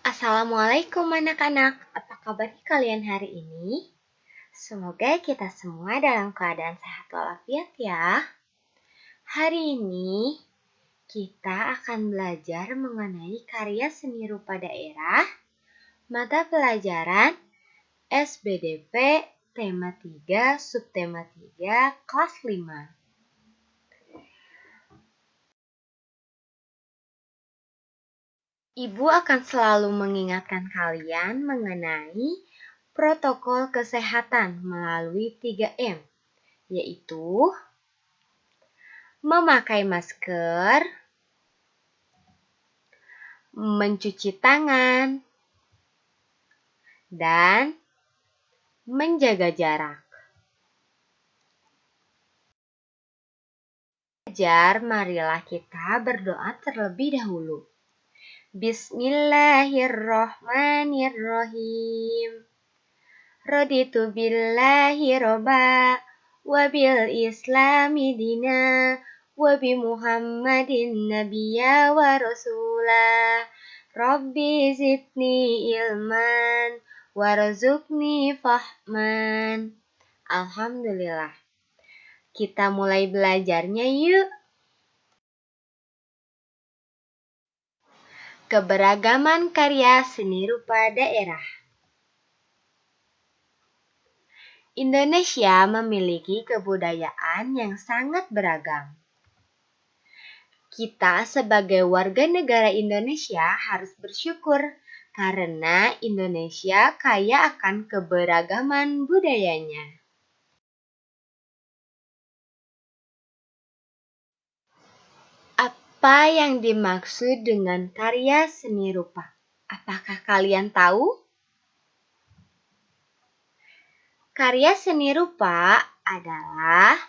Assalamualaikum anak-anak, apa kabar kalian hari ini? Semoga kita semua dalam keadaan sehat walafiat ya. Hari ini kita akan belajar mengenai karya seni rupa daerah, mata pelajaran SBDP tema 3, subtema 3, kelas 5. Ibu akan selalu mengingatkan kalian mengenai protokol kesehatan melalui 3M, yaitu memakai masker, mencuci tangan, dan menjaga jarak. Marilah kita berdoa terlebih dahulu. Bismillahirrohmanirrohim. Raditu billahi robba, wabil islami dina, wabi muhammadin nabiyya wa rasulah. Rabbi zidni ilman, warzuqni fahman. Alhamdulillah. Kita mulai belajarnya yuk. Keberagaman karya seni rupa daerah. Indonesia memiliki kebudayaan yang sangat beragam. Kita sebagai warga negara Indonesia harus bersyukur karena Indonesia kaya akan keberagaman budayanya. Apa yang dimaksud dengan karya seni rupa? Apakah kalian tahu? Karya seni rupa adalah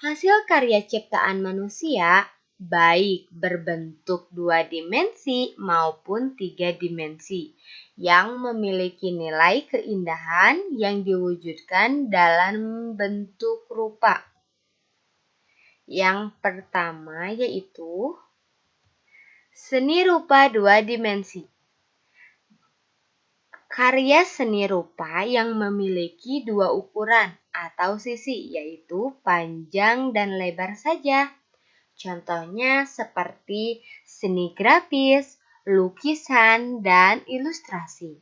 hasil karya ciptaan manusia, baik berbentuk 2 dimensi maupun 3 dimensi, yang memiliki nilai keindahan yang diwujudkan dalam bentuk rupa. Yang pertama yaitu seni rupa 2 dimensi. Karya seni rupa yang memiliki 2 ukuran atau sisi, yaitu panjang dan lebar saja. Contohnya seperti seni grafis, lukisan, dan ilustrasi.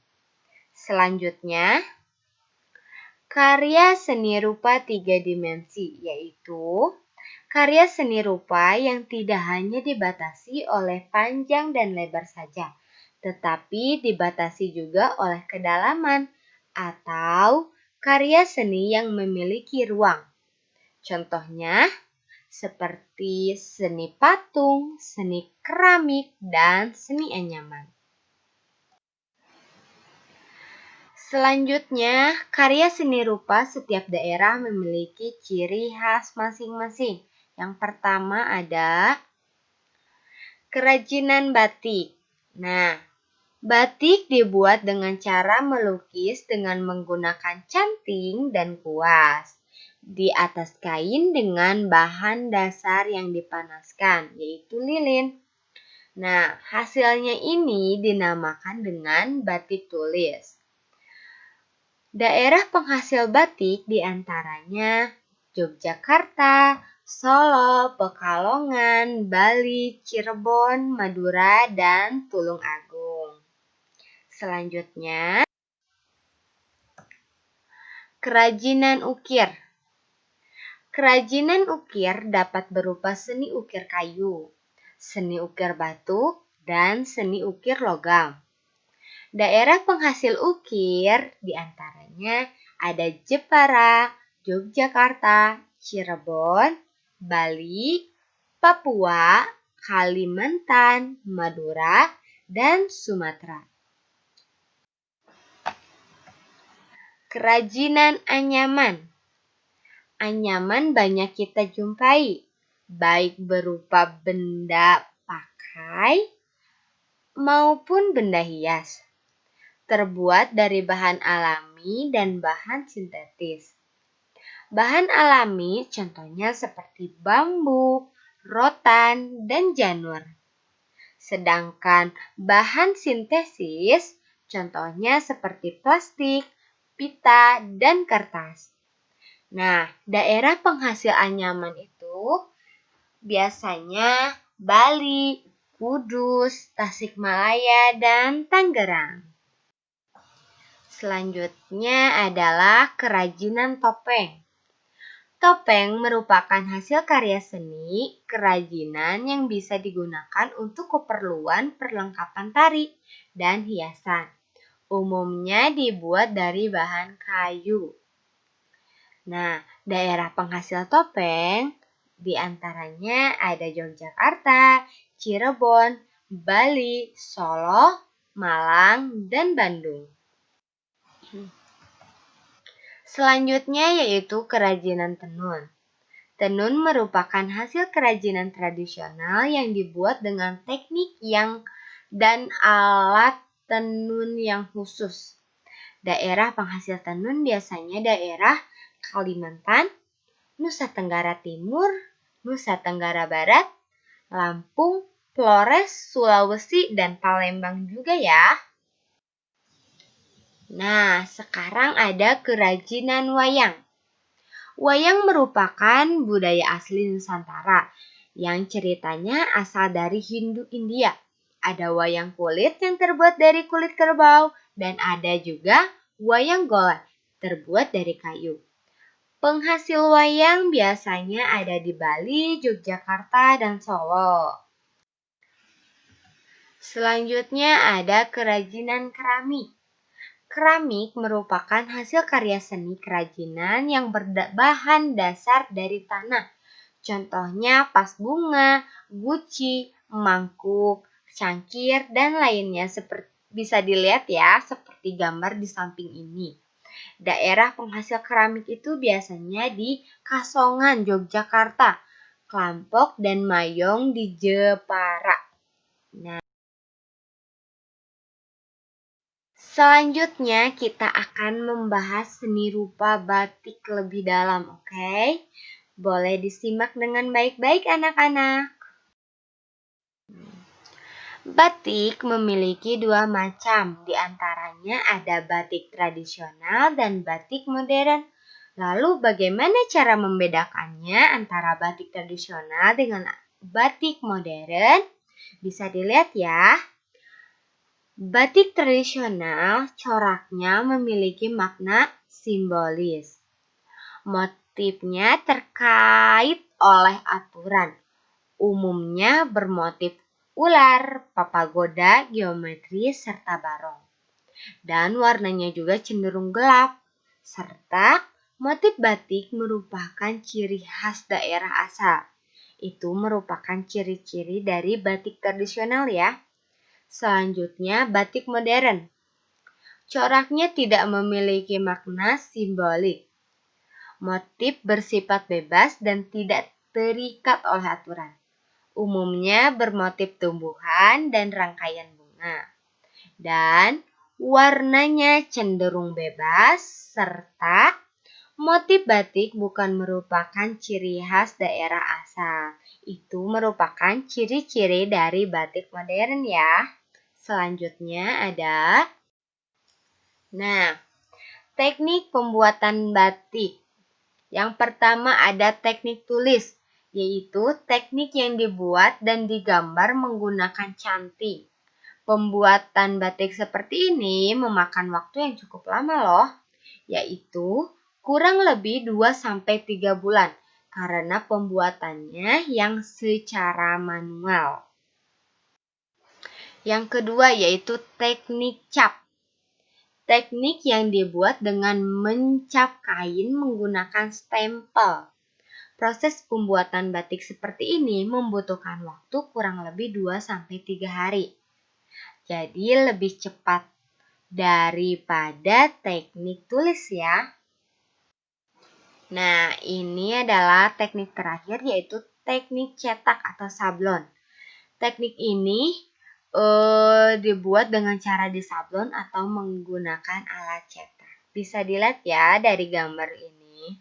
Selanjutnya, karya seni rupa 3 dimensi, yaitu karya seni rupa yang tidak hanya dibatasi oleh panjang dan lebar saja, tetapi dibatasi juga oleh kedalaman atau karya seni yang memiliki ruang. Contohnya seperti seni patung, seni keramik, dan seni anyaman. Selanjutnya, karya seni rupa setiap daerah memiliki ciri khas masing-masing. Yang pertama ada kerajinan batik. Nah, batik dibuat dengan cara melukis dengan menggunakan canting dan kuas di atas kain dengan bahan dasar yang dipanaskan, yaitu lilin. Nah, hasilnya ini dinamakan dengan batik tulis. Daerah penghasil batik diantaranya Yogyakarta, Solo, Pekalongan, Bali, Cirebon, Madura, dan Tulung Agung. Selanjutnya, kerajinan ukir. Kerajinan ukir dapat berupa seni ukir kayu, seni ukir batu, dan seni ukir logam. Daerah penghasil ukir diantaranya ada Jepara, Yogyakarta, Cirebon, Bali, Papua, Kalimantan, Madura, dan Sumatera. Kerajinan anyaman. Anyaman banyak kita jumpai, baik berupa benda pakai maupun benda hias. Terbuat dari bahan alami dan bahan sintetis. Bahan alami contohnya seperti bambu, rotan, dan janur. Sedangkan bahan sintesis contohnya seperti plastik, pita, dan kertas. Nah, daerah penghasil anyaman itu biasanya Bali, Kudus, Tasikmalaya, dan Tangerang. Selanjutnya adalah kerajinan topeng. Topeng merupakan hasil karya seni kerajinan yang bisa digunakan untuk keperluan perlengkapan tari dan hiasan. Umumnya dibuat dari bahan kayu. Nah, daerah penghasil topeng di antaranya ada Yogyakarta, Cirebon, Bali, Solo, Malang, dan Bandung. Selanjutnya yaitu kerajinan tenun. Tenun merupakan hasil kerajinan tradisional yang dibuat dengan teknik dan alat tenun yang khusus. Daerah penghasil tenun biasanya daerah Kalimantan, Nusa Tenggara Timur, Nusa Tenggara Barat, Lampung, Flores, Sulawesi, dan Palembang juga ya. Nah, sekarang ada kerajinan wayang. Wayang merupakan budaya asli Nusantara yang ceritanya asal dari Hindu-India. Ada wayang kulit yang terbuat dari kulit kerbau dan ada juga wayang golek terbuat dari kayu. Penghasil wayang biasanya ada di Bali, Yogyakarta, dan Solo. Selanjutnya ada kerajinan keramik. Keramik merupakan hasil karya seni kerajinan yang berbahan dasar dari tanah. Contohnya vas bunga, guci, mangkuk, cangkir, dan lainnya bisa dilihat ya seperti gambar di samping ini. Daerah penghasil keramik itu biasanya di Kasongan, Yogyakarta, Klampok, dan Mayong di Jepara. Nah, selanjutnya kita akan membahas seni rupa batik lebih dalam, oke? Boleh disimak dengan baik-baik anak-anak. Batik memiliki dua macam, di antaranya ada batik tradisional dan batik modern. Lalu bagaimana cara membedakannya antara batik tradisional dengan batik modern? Bisa dilihat ya. Batik tradisional coraknya memiliki makna simbolis. Motifnya terkait oleh aturan. Umumnya bermotif ular, papagoda, geometri, serta barong. Dan warnanya juga cenderung gelap. Serta motif batik merupakan ciri khas daerah asal. Itu merupakan ciri-ciri dari batik tradisional ya. Selanjutnya, batik modern. Coraknya tidak memiliki makna simbolik. Motif bersifat bebas dan tidak terikat oleh aturan. Umumnya bermotif tumbuhan dan rangkaian bunga. Dan warnanya cenderung bebas serta motif batik bukan merupakan ciri khas daerah asal. Itu merupakan ciri-ciri dari batik modern ya. Selanjutnya ada teknik pembuatan batik. Yang pertama ada teknik tulis, yaitu teknik yang dibuat dan digambar menggunakan cantik. Pembuatan batik seperti ini memakan waktu yang cukup lama loh, yaitu kurang lebih 2-3 bulan karena pembuatannya yang secara manual. Yang kedua yaitu teknik cap. Teknik yang dibuat dengan mencap kain menggunakan stempel. Proses pembuatan batik seperti ini membutuhkan waktu kurang lebih 2-3 hari. Jadi lebih cepat daripada teknik tulis ya. Nah, ini adalah teknik terakhir yaitu teknik cetak atau sablon. Teknik ini dibuat dengan cara disablon atau menggunakan alat cetak. Bisa dilihat ya dari gambar ini.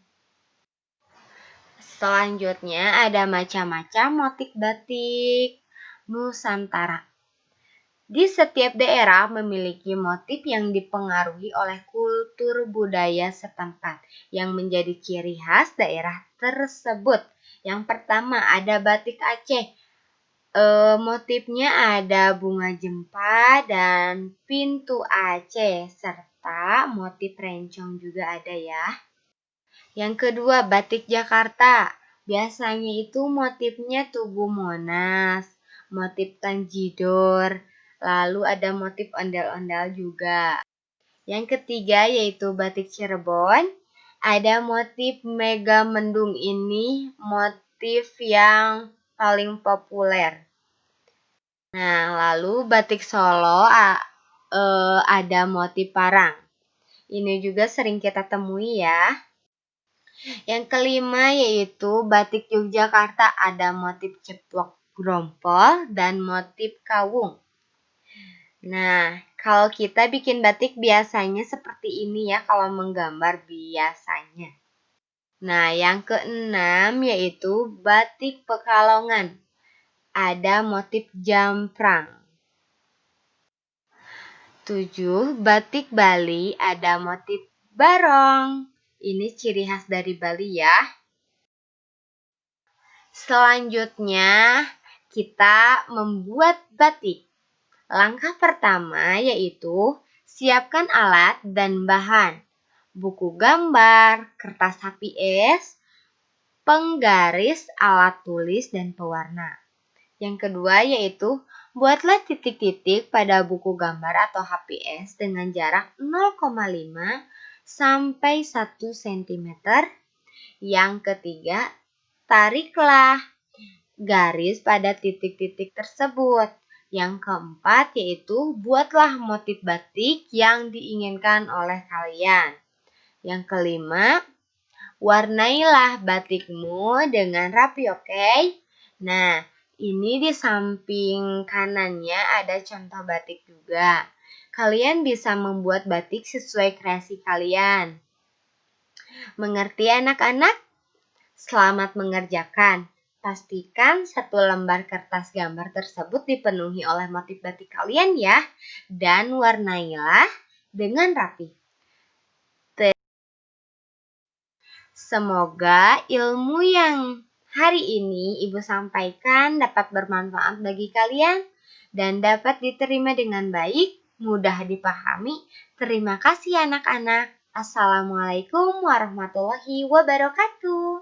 Selanjutnya ada macam-macam motif batik. Nusantara. Di setiap daerah memiliki motif yang dipengaruhi oleh kultur budaya setempat yang menjadi ciri khas daerah tersebut. Yang pertama ada batik Aceh. Motifnya ada bunga jempa dan pintu Aceh serta motif rencong juga ada ya. Yang kedua batik Jakarta. Biasanya itu motifnya Tugu Monas, motif Tanjidor, lalu ada motif ondel-ondel juga. Yang ketiga yaitu batik Cirebon. Ada motif Megamendung, ini motif yang paling populer. Nah, lalu batik Solo ada motif parang. Ini juga sering kita temui ya. Yang kelima yaitu batik Yogyakarta, ada motif ceplok grompol dan motif kawung. Nah, kalau kita bikin batik biasanya seperti ini ya kalau menggambar biasanya. Nah, yang keenam yaitu batik Pekalongan. Ada motif jamprang. 7. Batik Bali ada motif barong. Ini ciri khas dari Bali ya. Selanjutnya, kita membuat batik. Langkah pertama yaitu siapkan alat dan bahan. Buku gambar, kertas HPS, penggaris, alat tulis, dan pewarna. Yang kedua yaitu buatlah titik-titik pada buku gambar atau HPS dengan jarak 0,5 sampai 1 cm. Yang ketiga, tariklah garis pada titik-titik tersebut. Yang keempat yaitu buatlah motif batik yang diinginkan oleh kalian. Yang kelima, warnailah batikmu dengan rapi, oke? Nah, ini di samping kanannya ada contoh batik juga. Kalian bisa membuat batik sesuai kreasi kalian. Mengerti anak-anak? Selamat mengerjakan. Pastikan satu lembar kertas gambar tersebut dipenuhi oleh motif batik kalian ya. Dan warnailah dengan rapi. Semoga ilmu yang hari ini Ibu sampaikan dapat bermanfaat bagi kalian dan dapat diterima dengan baik, mudah dipahami. Terima kasih anak-anak. Assalamualaikum warahmatullahi wabarakatuh.